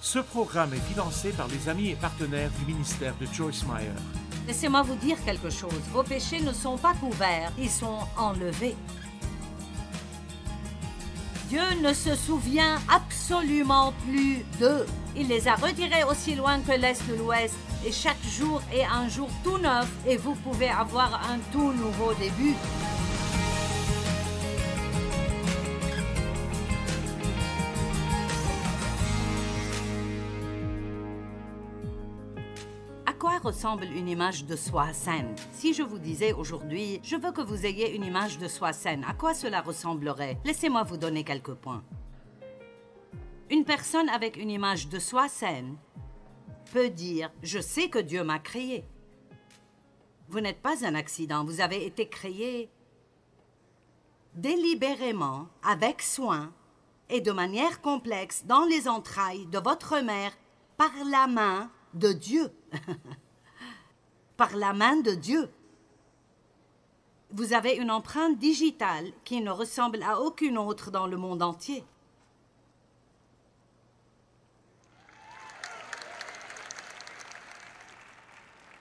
Ce programme est financé par les amis et partenaires du ministère de Joyce Meyer. Laissez-moi vous dire quelque chose. Vos péchés ne sont pas couverts, ils sont enlevés. Dieu ne se souvient absolument plus d'eux. Il les a retirés aussi loin que l'Est de l'Ouest. Et chaque jour est un jour tout neuf et vous pouvez avoir un tout nouveau début. À quoi ressemble une image de soi saine? Si je vous disais aujourd'hui, je veux que vous ayez une image de soi saine, à quoi cela ressemblerait? Laissez-moi vous donner quelques points. Une personne avec une image de soi saine peut dire « Je sais que Dieu m'a créé ». Vous n'êtes pas un accident, vous avez été créé délibérément, avec soin et de manière complexe dans les entrailles de votre mère par la main de Dieu. Par la main de Dieu. Vous avez une empreinte digitale qui ne ressemble à aucune autre dans le monde entier.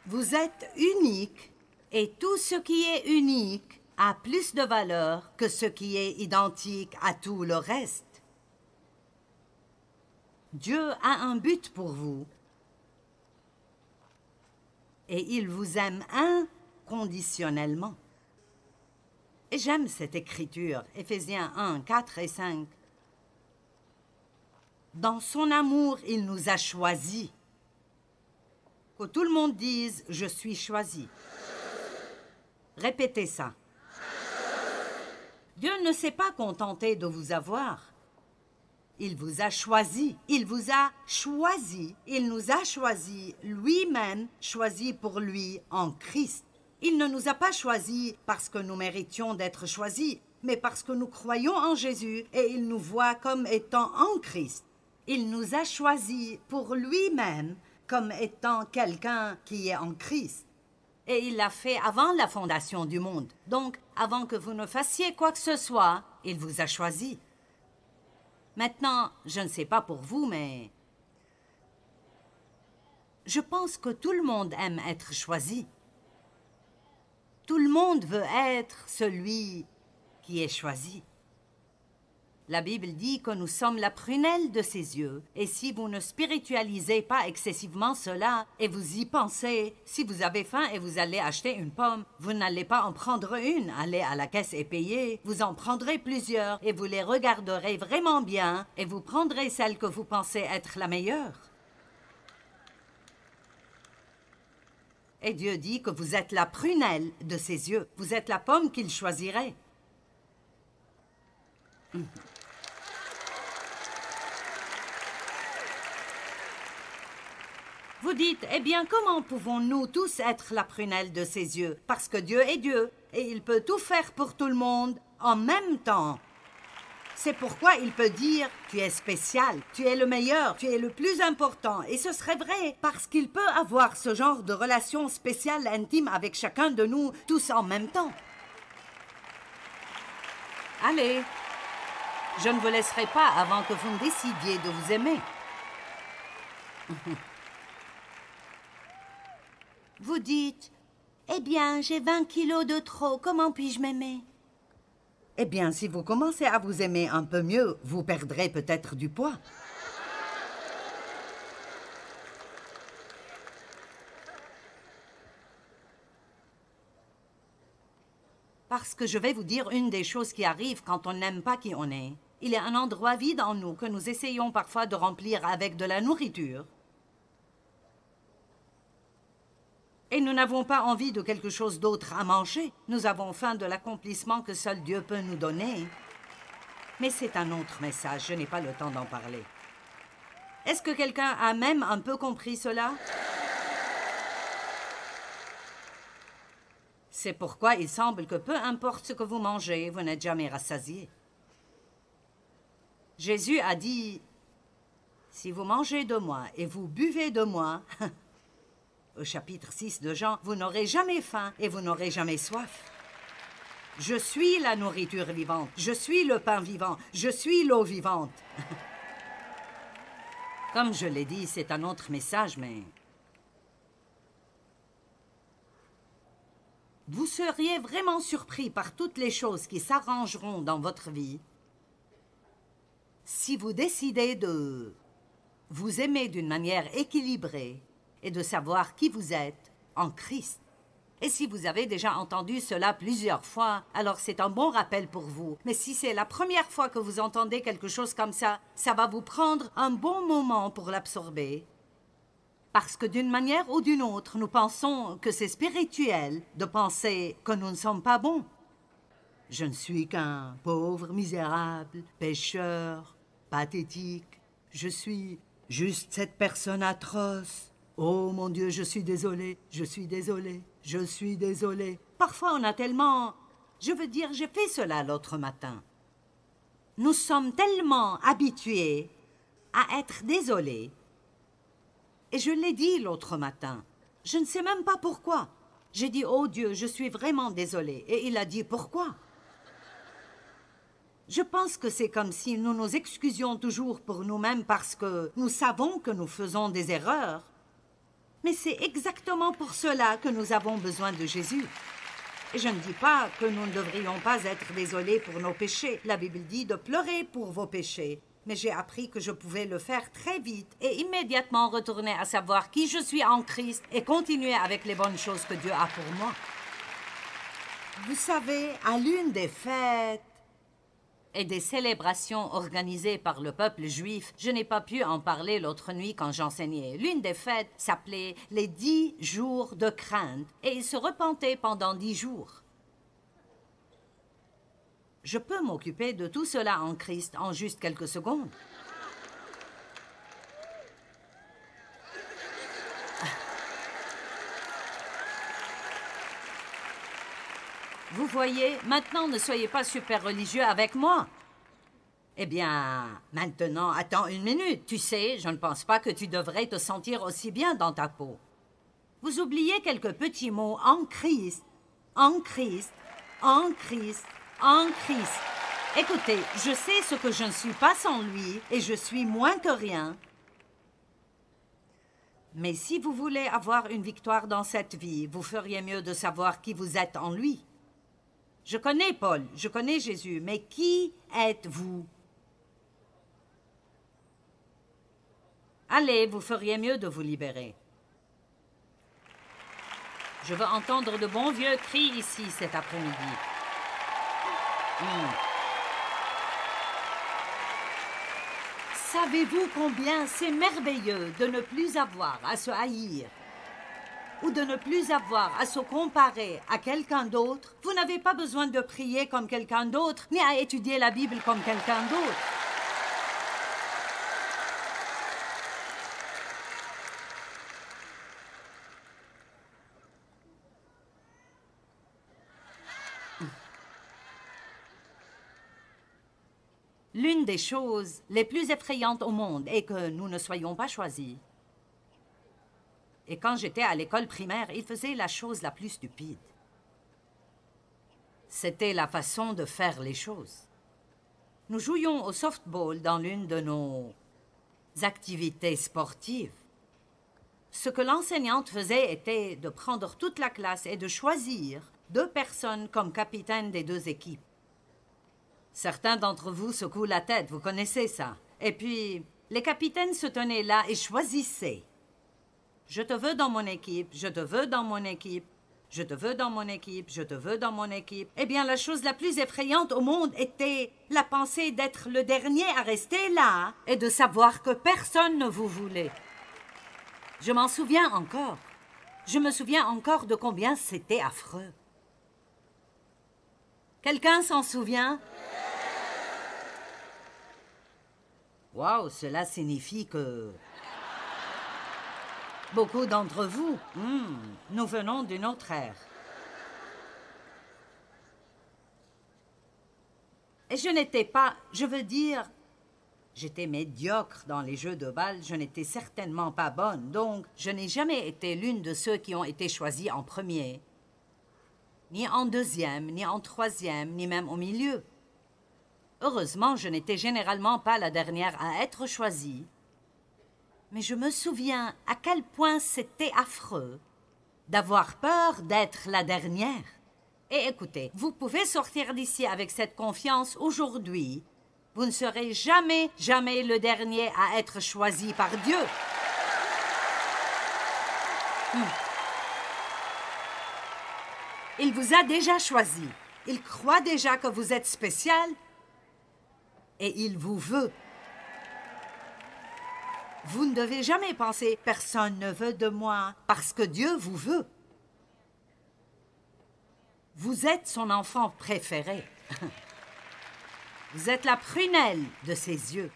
Vous êtes unique et tout ce qui est unique a plus de valeur que ce qui est identique à tout le reste. Dieu a un but pour vous. Et il vous aime inconditionnellement. Et j'aime cette écriture, Éphésiens 1, 4 et 5. Dans son amour, il nous a choisis. Que tout le monde dise « Je suis choisi ». Répétez ça. Dieu ne s'est pas contenté de vous avoir. Il vous a choisi, il vous a choisi, il nous a choisi lui-même, choisi pour lui en Christ. Il ne nous a pas choisis parce que nous méritions d'être choisis, mais parce que nous croyons en Jésus et il nous voit comme étant en Christ. Il nous a choisis pour lui-même comme étant quelqu'un qui est en Christ. Et il l'a fait avant la fondation du monde. Donc, avant que vous ne fassiez quoi que ce soit, il vous a choisi. Maintenant, je ne sais pas pour vous, mais je pense que tout le monde aime être choisi. Tout le monde veut être celui qui est choisi. La Bible dit que nous sommes la prunelle de ses yeux, et si vous ne spiritualisez pas excessivement cela, et vous y pensez, si vous avez faim et vous allez acheter une pomme, vous n'allez pas en prendre une, allez à la caisse et payer, vous en prendrez plusieurs, et vous les regarderez vraiment bien, et vous prendrez celle que vous pensez être la meilleure. Et Dieu dit que vous êtes la prunelle de ses yeux, vous êtes la pomme qu'il choisirait. Vous dites, eh bien, comment pouvons-nous tous être la prunelle de ses yeux? Parce que Dieu est Dieu, et il peut tout faire pour tout le monde en même temps. C'est pourquoi il peut dire, tu es spécial, tu es le meilleur, tu es le plus important. Et ce serait vrai, parce qu'il peut avoir ce genre de relation spéciale, intime avec chacun de nous, tous en même temps. Allez, je ne vous laisserai pas avant que vous ne décidiez de vous aimer. Vous dites, eh bien, j'ai 20 kilos de trop, comment puis-je m'aimer? Eh bien, si vous commencez à vous aimer un peu mieux, vous perdrez peut-être du poids. Parce que je vais vous dire une des choses qui arrivent quand on n'aime pas qui on est. Il y a un endroit vide en nous que nous essayons parfois de remplir avec de la nourriture. Et nous n'avons pas envie de quelque chose d'autre à manger. Nous avons faim de l'accomplissement que seul Dieu peut nous donner. Mais c'est un autre message, je n'ai pas le temps d'en parler. Est-ce que quelqu'un a même un peu compris cela? C'est pourquoi il semble que peu importe ce que vous mangez, vous n'êtes jamais rassasié. Jésus a dit, si vous mangez de moi et vous buvez de moi, au chapitre 6 de Jean, vous n'aurez jamais faim et vous n'aurez jamais soif. Je suis la nourriture vivante, je suis le pain vivant, je suis l'eau vivante. Comme je l'ai dit, c'est un autre message, mais... Vous seriez vraiment surpris par toutes les choses qui s'arrangeront dans votre vie si vous décidez de vous aimer d'une manière équilibrée et de savoir qui vous êtes en Christ. Et si vous avez déjà entendu cela plusieurs fois, alors c'est un bon rappel pour vous. Mais si c'est la première fois que vous entendez quelque chose comme ça va vous prendre un bon moment pour l'absorber. Parce que d'une manière ou d'une autre, nous pensons que c'est spirituel de penser que nous ne sommes pas bons. Je ne suis qu'un pauvre, misérable, pécheur, pathétique. Je suis juste cette personne atroce. Oh mon Dieu, je suis désolé, je suis désolé, je suis désolé. Parfois on a tellement... Je veux dire, j'ai fait cela l'autre matin. Nous sommes tellement habitués à être désolés. Et je l'ai dit l'autre matin. Je ne sais même pas pourquoi. J'ai dit, oh Dieu, je suis vraiment désolée. Et il a dit, pourquoi? Je pense que c'est comme si nous nous excusions toujours pour nous-mêmes parce que nous savons que nous faisons des erreurs. Mais c'est exactement pour cela que nous avons besoin de Jésus. Et je ne dis pas que nous ne devrions pas être désolés pour nos péchés. La Bible dit de pleurer pour vos péchés. Mais j'ai appris que je pouvais le faire très vite et immédiatement retourner à savoir qui je suis en Christ et continuer avec les bonnes choses que Dieu a pour moi. Vous savez, à l'une des fêtes et des célébrations organisées par le peuple juif, je n'ai pas pu en parler l'autre nuit quand j'enseignais. L'une des fêtes s'appelait les 10 jours de crainte et ils se repentaient pendant 10 jours. Je peux m'occuper de tout cela en Christ en juste quelques secondes. Vous voyez, maintenant ne soyez pas super religieux avec moi. Eh bien, maintenant, attends une minute. Tu sais, je ne pense pas que tu devrais te sentir aussi bien dans ta peau. Vous oubliez quelques petits mots en Christ, en Christ, en Christ. En Christ. Écoutez, je sais ce que je ne suis pas sans lui et je suis moins que rien. Mais si vous voulez avoir une victoire dans cette vie, vous feriez mieux de savoir qui vous êtes en lui. Je connais Paul, je connais Jésus, mais qui êtes-vous? Allez, vous feriez mieux de vous libérer. Je veux entendre de bons vieux cris ici cet après-midi. Savez-vous combien c'est merveilleux de ne plus avoir à se haïr ou de ne plus avoir à se comparer à quelqu'un d'autre? Vous n'avez pas besoin de prier comme quelqu'un d'autre, ni à étudier la Bible comme quelqu'un d'autre. L'une des choses les plus effrayantes au monde est que nous ne soyons pas choisis. Et quand j'étais à l'école primaire, ils faisaient la chose la plus stupide. C'était la façon de faire les choses. Nous jouions au softball dans l'une de nos activités sportives. Ce que l'enseignante faisait était de prendre toute la classe et de choisir 2 personnes comme capitaines des 2 équipes. Certains d'entre vous secouent la tête, vous connaissez ça. Et puis, les capitaines se tenaient là et choisissaient. Je te veux dans mon équipe, je te veux dans mon équipe, je te veux dans mon équipe, je te veux dans mon équipe. Eh bien, la chose la plus effrayante au monde était la pensée d'être le dernier à rester là et de savoir que personne ne vous voulait. Je m'en souviens encore. Je me souviens encore de combien c'était affreux. Quelqu'un s'en souvient? Wow, cela signifie que... Beaucoup d'entre vous, nous venons d'une autre ère. Et je n'étais pas, je veux dire, j'étais médiocre dans les jeux de balle, je n'étais certainement pas bonne, donc je n'ai jamais été l'une de ceux qui ont été choisis en premier, ni en deuxième, ni en troisième, ni même au milieu. Heureusement, je n'étais généralement pas la dernière à être choisie. Mais je me souviens à quel point c'était affreux d'avoir peur d'être la dernière. Et écoutez, vous pouvez sortir d'ici avec cette confiance aujourd'hui. Vous ne serez jamais, jamais le dernier à être choisi par Dieu. Il vous a déjà choisi. Il croit déjà que vous êtes spécial et il vous veut. Vous ne devez jamais penser « personne ne veut de moi » parce que Dieu vous veut. Vous êtes son enfant préféré. Vous êtes la prunelle de ses yeux.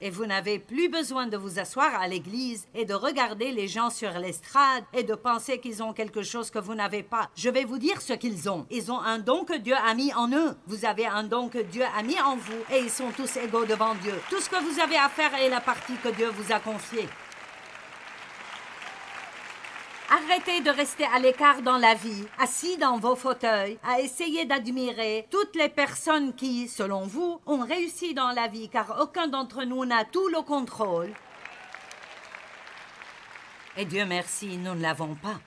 Et vous n'avez plus besoin de vous asseoir à l'église et de regarder les gens sur l'estrade et de penser qu'ils ont quelque chose que vous n'avez pas. Je vais vous dire ce qu'ils ont. Ils ont un don que Dieu a mis en eux. Vous avez un don que Dieu a mis en vous et ils sont tous égaux devant Dieu. Tout ce que vous avez à faire est la partie que Dieu vous a confiée. Arrêtez de rester à l'écart dans la vie, assis dans vos fauteuils, à essayer d'admirer toutes les personnes qui, selon vous, ont réussi dans la vie, car aucun d'entre nous n'a tout le contrôle. Et Dieu merci, nous ne l'avons pas.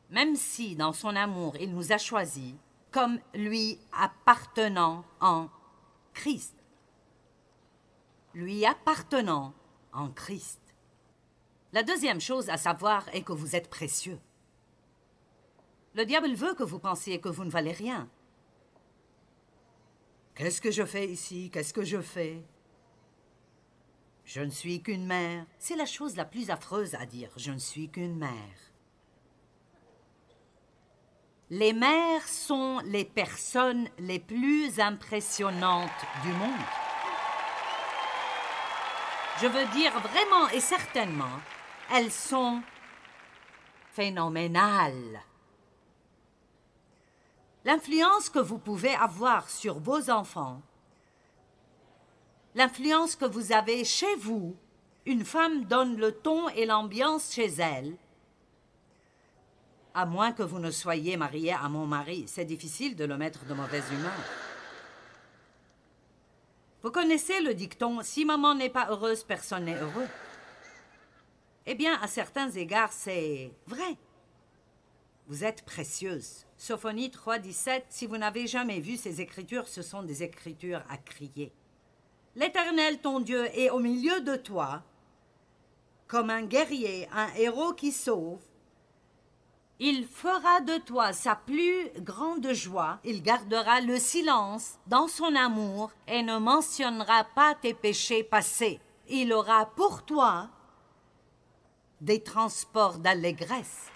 Même si, dans son amour, il nous a choisis comme lui appartenant en Christ. Lui appartenant en Christ. La deuxième chose à savoir est que vous êtes précieux. Le diable veut que vous pensiez que vous ne valez rien. Qu'est-ce que je fais ici? Qu'est-ce que je fais? Je ne suis qu'une mère. C'est la chose la plus affreuse à dire. Je ne suis qu'une mère. Les mères sont les personnes les plus impressionnantes du monde. Je veux dire vraiment et certainement, elles sont phénoménales. L'influence que vous pouvez avoir sur vos enfants, l'influence que vous avez chez vous, une femme donne le ton et l'ambiance chez elle, à moins que vous ne soyez marié à mon mari. C'est difficile de le mettre de mauvaise humeur. Vous connaissez le dicton « Si maman n'est pas heureuse, personne n'est heureux ». Eh bien, à certains égards, c'est vrai. Vous êtes précieuse. Sophonie 3,17, si vous n'avez jamais vu ces écritures, ce sont des écritures à crier. L'Éternel, ton Dieu, est au milieu de toi, comme un guerrier, un héros qui sauve. Il fera de toi sa plus grande joie. Il gardera le silence dans son amour et ne mentionnera pas tes péchés passés. Il aura pour toi des transports d'allégresse.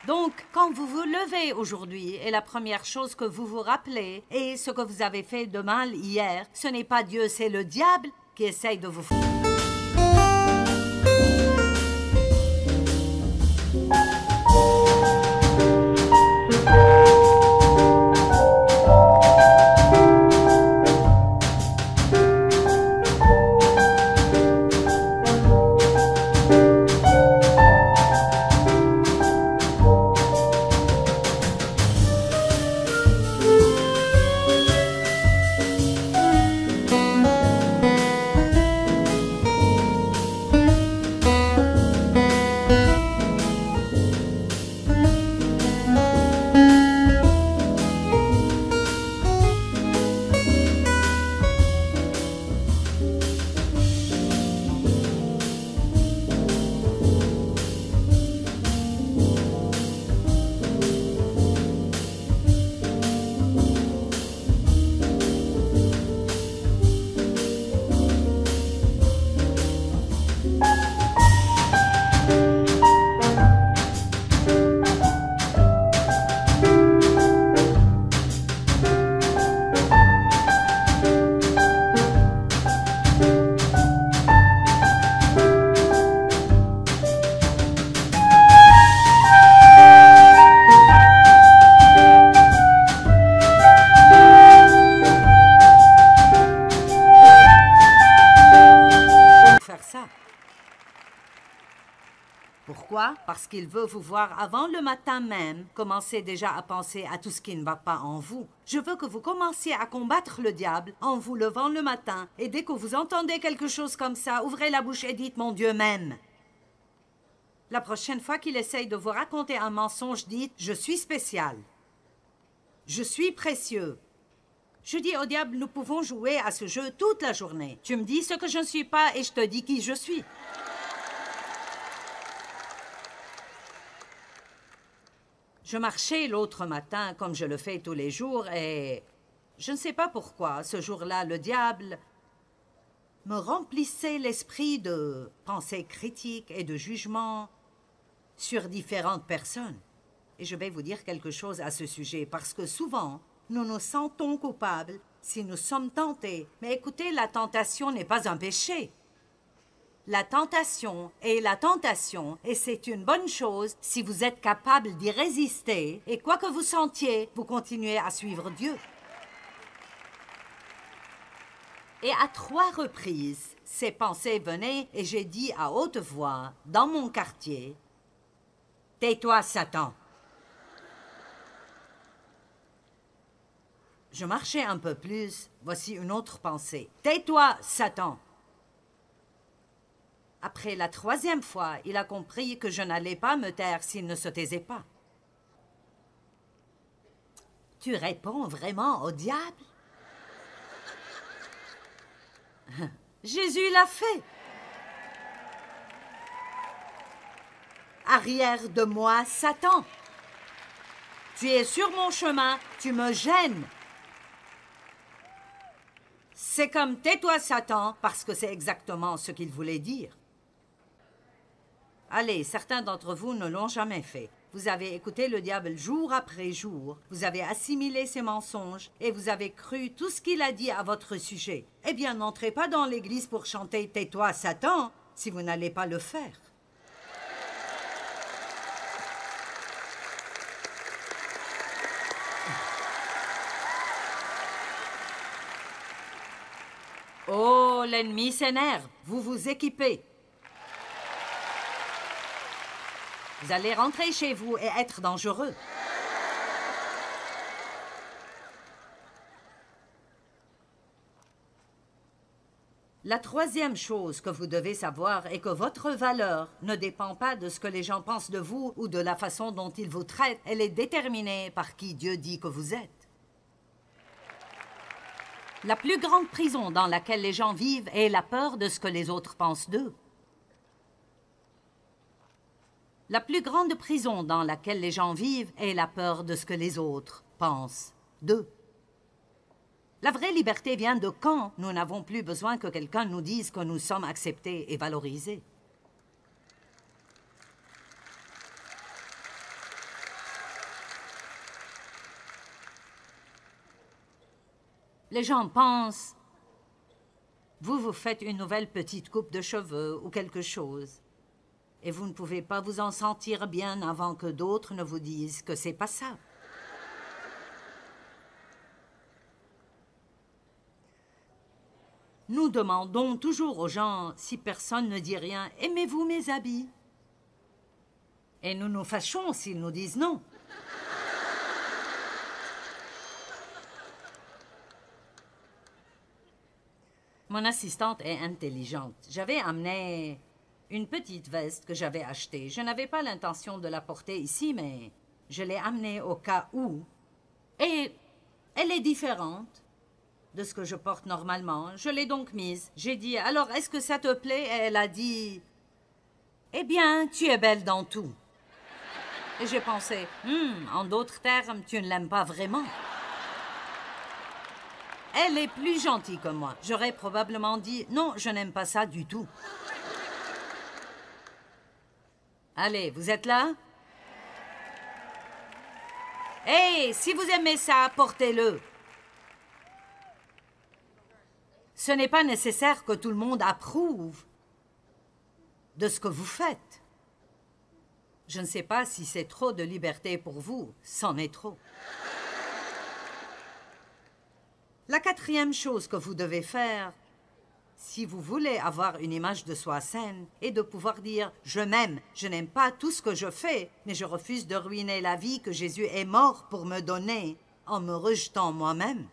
Donc, quand vous vous levez aujourd'hui et la première chose que vous vous rappelez est ce que vous avez fait de mal hier, ce n'est pas Dieu, c'est le diable qui essaye de vous... pourquoi? Parce qu'il veut vous voir avant le matin même. Commencez déjà à penser à tout ce qui ne va pas en vous. Je veux que vous commenciez à combattre le diable en vous levant le matin. Et dès que vous entendez quelque chose comme ça, ouvrez la bouche et dites « Mon Dieu m'aime ». La prochaine fois qu'il essaye de vous raconter un mensonge, dites « Je suis spécial. Je suis précieux. » Je dis au diable, nous pouvons jouer à ce jeu toute la journée. Tu me dis ce que je ne suis pas et je te dis qui je suis. Je marchais l'autre matin, comme je le fais tous les jours, et je ne sais pas pourquoi, ce jour-là, le diable me remplissait l'esprit de pensées critiques et de jugements sur différentes personnes. Et je vais vous dire quelque chose à ce sujet, parce que souvent, nous nous sentons coupables si nous sommes tentés. Mais écoutez, la tentation n'est pas un péché. La tentation est la tentation, et c'est une bonne chose si vous êtes capable d'y résister, et quoi que vous sentiez, vous continuez à suivre Dieu. Et à 3 reprises, ces pensées venaient, et j'ai dit à haute voix, dans mon quartier, « Tais-toi, Satan !» Je marchais un peu plus, voici une autre pensée, « Tais-toi, Satan !» Après la 3e fois, il a compris que je n'allais pas me taire s'il ne se taisait pas. Tu réponds vraiment au diable? Jésus l'a fait. Arrière de moi, Satan. Tu es sur mon chemin, tu me gênes. C'est comme « tais-toi, Satan », parce que c'est exactement ce qu'il voulait dire. Allez, certains d'entre vous ne l'ont jamais fait. Vous avez écouté le diable jour après jour, vous avez assimilé ses mensonges et vous avez cru tout ce qu'il a dit à votre sujet. Eh bien, n'entrez pas dans l'église pour chanter « Tais-toi, Satan » si vous n'allez pas le faire. Oh, l'ennemi s'énerve, vous vous équipez. Vous allez rentrer chez vous et être dangereux. La 3e chose que vous devez savoir est que votre valeur ne dépend pas de ce que les gens pensent de vous ou de la façon dont ils vous traitent. Elle est déterminée par qui Dieu dit que vous êtes. La plus grande prison dans laquelle les gens vivent est la peur de ce que les autres pensent d'eux. La plus grande prison dans laquelle les gens vivent est la peur de ce que les autres pensent d'eux. La vraie liberté vient de quand nous n'avons plus besoin que quelqu'un nous dise que nous sommes acceptés et valorisés. Les gens pensent, vous vous faites une nouvelle petite coupe de cheveux ou quelque chose. Et vous ne pouvez pas vous en sentir bien avant que d'autres ne vous disent que c'est pas ça. Nous demandons toujours aux gens, si personne ne dit rien, « Aimez-vous mes habits ?» Et nous nous fâchons s'ils nous disent non. Mon assistante est intelligente. J'avais amené une petite veste que j'avais achetée. Je n'avais pas l'intention de la porter ici, mais je l'ai amenée au cas où. Et elle est différente de ce que je porte normalement. Je l'ai donc mise. J'ai dit, alors, est-ce que ça te plaît? Et elle a dit, eh bien, tu es belle dans tout. Et j'ai pensé, en d'autres termes, tu ne l'aimes pas vraiment. Elle est plus gentille que moi. J'aurais probablement dit, non, je n'aime pas ça du tout. Allez, vous êtes là? Hey, si vous aimez ça, portez-le. Ce n'est pas nécessaire que tout le monde approuve de ce que vous faites. Je ne sais pas si c'est trop de liberté pour vous. C'en est trop. La 4e chose que vous devez faire, Si vous voulez avoir une image de soi saine et de pouvoir dire « Je m'aime, je n'aime pas tout ce que je fais, mais je refuse de ruiner la vie que Jésus est mort pour me donner en me rejetant moi-même. »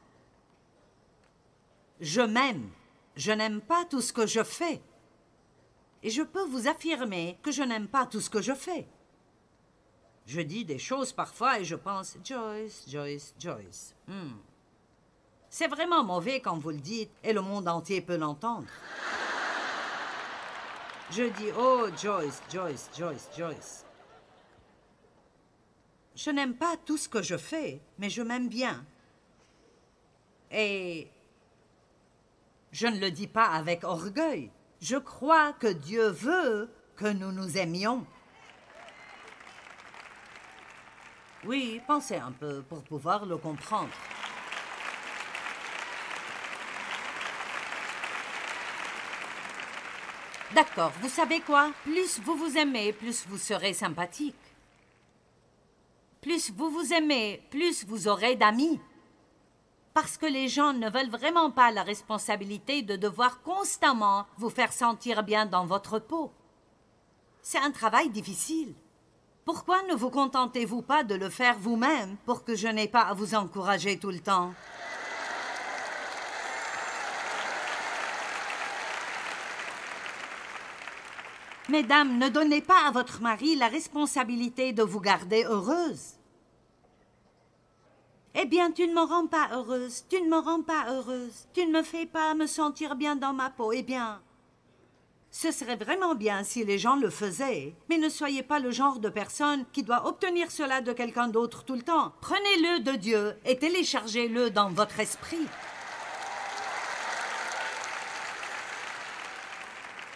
Je m'aime, je n'aime pas tout ce que je fais. Et je peux vous affirmer que je n'aime pas tout ce que je fais. Je dis des choses parfois et je pense « Joyce, Joyce, Joyce. C'est vraiment mauvais quand vous le dites et le monde entier peut l'entendre. Je dis « Oh, Joyce, Joyce, Joyce, Joyce. » Je n'aime pas tout ce que je fais, mais je m'aime bien. Et je ne le dis pas avec orgueil. Je crois que Dieu veut que nous nous aimions. Oui, pensez un peu pour pouvoir le comprendre. D'accord, vous savez quoi? Plus vous vous aimez, plus vous serez sympathique. Plus vous vous aimez, plus vous aurez d'amis. Parce que les gens ne veulent vraiment pas la responsabilité de devoir constamment vous faire sentir bien dans votre peau. C'est un travail difficile. Pourquoi ne vous contentez-vous pas de le faire vous-même pour que je n'ai pas à vous encourager tout le temps? Mesdames, ne donnez pas à votre mari la responsabilité de vous garder heureuse. Eh bien, tu ne me rends pas heureuse, tu ne me rends pas heureuse, tu ne me fais pas me sentir bien dans ma peau. Eh bien, ce serait vraiment bien si les gens le faisaient, mais ne soyez pas le genre de personne qui doit obtenir cela de quelqu'un d'autre tout le temps. Prenez-le de Dieu et téléchargez-le dans votre esprit.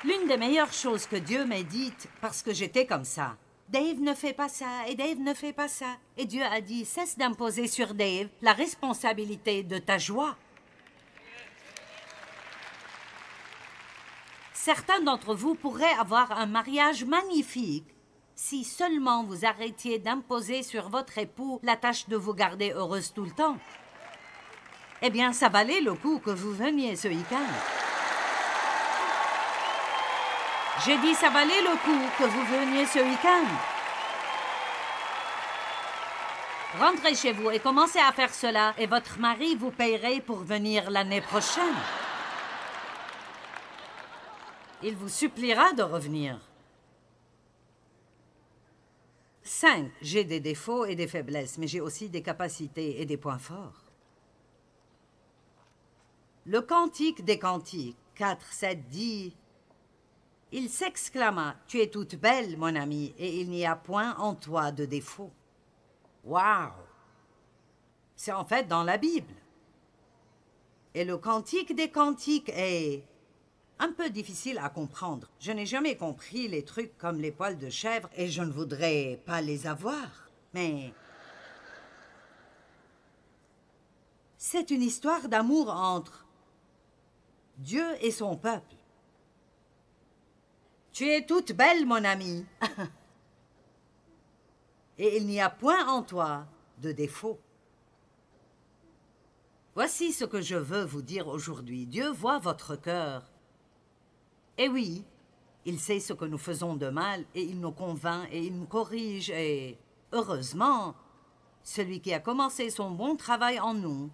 L'une des meilleures choses que Dieu m'ait dites, parce que j'étais comme ça, Dave ne fait pas ça et Dave ne fait pas ça. Et Dieu a dit, cesse d'imposer sur Dave la responsabilité de ta joie. Certains d'entre vous pourraient avoir un mariage magnifique si seulement vous arrêtiez d'imposer sur votre époux la tâche de vous garder heureuse tout le temps. Eh bien, ça valait le coup que vous veniez ce week-end. J'ai dit ça valait le coup que vous veniez ce week-end. Rentrez chez vous et commencez à faire cela et votre mari vous paierait pour venir l'année prochaine. Il vous suppliera de revenir. 5. J'ai des défauts et des faiblesses, mais j'ai aussi des capacités et des points forts. Le Cantique des Cantiques, 4:7 dit... Il s'exclama, « Tu es toute belle, mon ami, et il n'y a point en toi de défaut. » Waouh! C'est en fait dans la Bible. Et le Cantique des Cantiques est un peu difficile à comprendre. Je n'ai jamais compris les trucs comme les poils de chèvre et je ne voudrais pas les avoir. Mais c'est une histoire d'amour entre Dieu et son peuple. Tu es toute belle, mon ami. Et il n'y a point en toi de défaut. Voici ce que je veux vous dire aujourd'hui. Dieu voit votre cœur. Et oui, il sait ce que nous faisons de mal et il nous convainc et il nous corrige et, heureusement, celui qui a commencé son bon travail en nous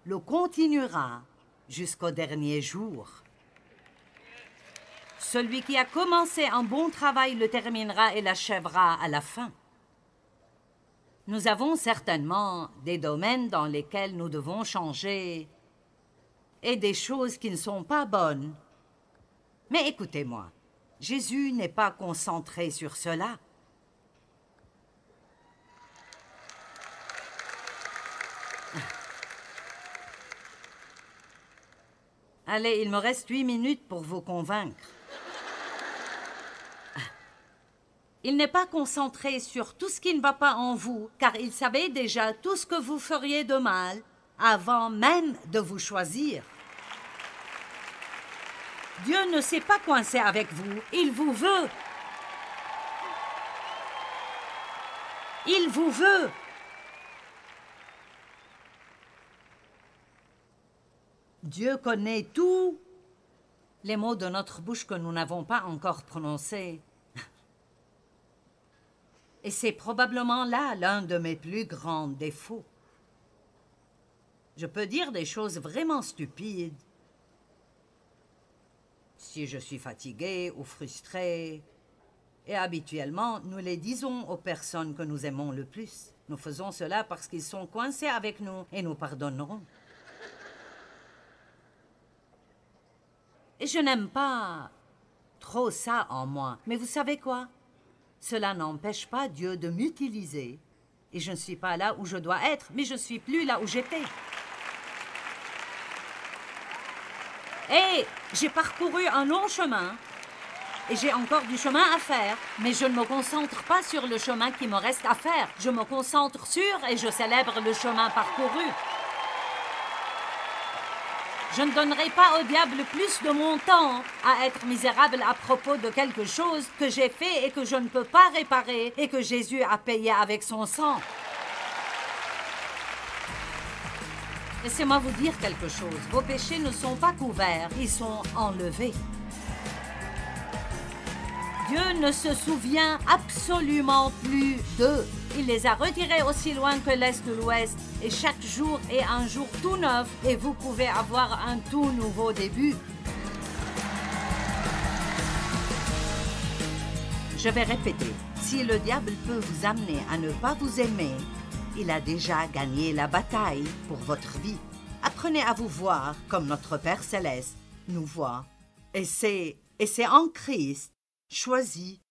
le continuera jusqu'au dernier jour. Celui qui a commencé un bon travail le terminera et l'achèvera à la fin. Nous avons certainement des domaines dans lesquels nous devons changer et des choses qui ne sont pas bonnes. Mais écoutez-moi, Jésus n'est pas concentré sur cela. Allez, il me reste 8 minutes pour vous convaincre. Il n'est pas concentré sur tout ce qui ne va pas en vous, car il savait déjà tout ce que vous feriez de mal avant même de vous choisir. Dieu ne s'est pas coincé avec vous, il vous veut. Il vous veut. Dieu connaît tout Les mots de notre bouche que nous n'avons pas encore prononcés. Et c'est probablement là l'un de mes plus grands défauts. Je peux dire des choses vraiment stupides. Si je suis fatigué ou frustré, et habituellement, nous les disons aux personnes que nous aimons le plus. Nous faisons cela parce qu'ils sont coincés avec nous et nous pardonneront. Et je n'aime pas trop ça en moi. Mais vous savez quoi? Cela n'empêche pas Dieu de m'utiliser. Et je ne suis pas là où je dois être, mais je ne suis plus là où j'étais. Et j'ai parcouru un long chemin. Et j'ai encore du chemin à faire, mais je ne me concentre pas sur le chemin qui me reste à faire. Je me concentre sur et je célèbre le chemin parcouru. Je ne donnerai pas au diable plus de mon temps à être misérable à propos de quelque chose que j'ai fait et que je ne peux pas réparer et que Jésus a payé avec son sang. Laissez-moi vous dire quelque chose. Vos péchés ne sont pas couverts, ils sont enlevés. Dieu ne se souvient absolument plus d'eux. Il les a retirés aussi loin que l'Est de l'Ouest. Et chaque jour est un jour tout neuf et vous pouvez avoir un tout nouveau début. Je vais répéter. Si le diable peut vous amener à ne pas vous aimer, il a déjà gagné la bataille pour votre vie. Apprenez à vous voir comme notre Père Céleste nous voit. Et c'est en Christ. Choisi,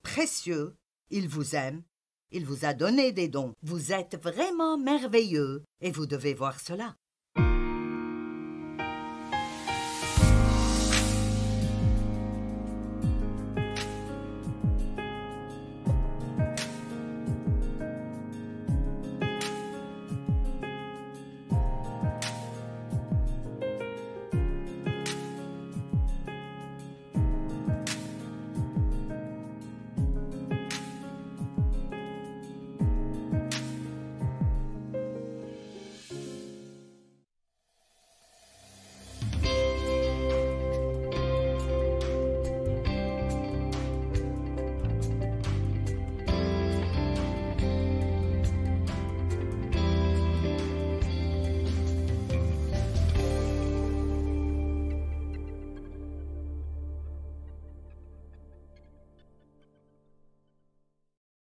précieux, il vous aime, il vous a donné des dons. Vous êtes vraiment merveilleux et vous devez voir cela.